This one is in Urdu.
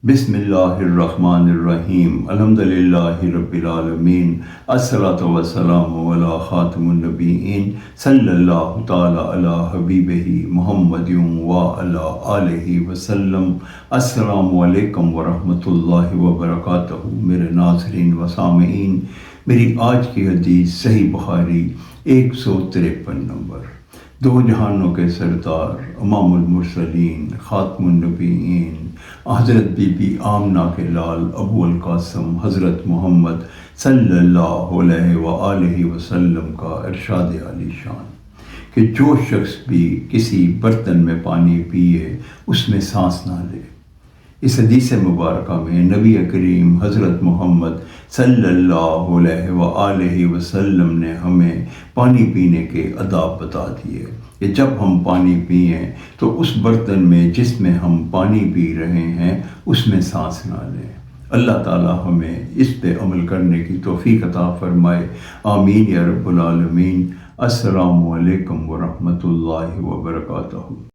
بسم اللہ الرحمن الرحیم الحمدللہ رب العالمین الصلاۃ والسلام علی خاتم النبیین صلی اللہ تعالی علی حبیبہ محمد وعلی آلہ وسلم۔ السلام علیکم ورحمۃ اللہ وبرکاتہ۔ میرے ناظرین و سامعین، میری آج کی حدیث صحیح بخاری 153 نمبر۔ دو جہانوں کے سردار، امام المرسلین، خاتم النبیین، حضرت بی بی آمنہ کے لال ابو القاسم حضرت محمد صلی اللہ علیہ وآلہ وسلم کا ارشاد عالی شان کہ جو شخص بھی کسی برتن میں پانی پیے اس میں سانس نہ لے۔ اس حدیث مبارکہ میں نبی کریم حضرت محمد صلی اللہ علیہ وآلہ وسلم نے ہمیں پانی پینے کے آداب بتا دیے کہ جب ہم پانی پئیں تو اس برتن میں جس میں ہم پانی پی رہے ہیں اس میں سانس نہ لیں۔ اللہ تعالی ہمیں اس پہ عمل کرنے کی توفیق عطا فرمائے، آمین یا رب العالمین۔ السلام علیکم ورحمۃ اللہ وبرکاتہ۔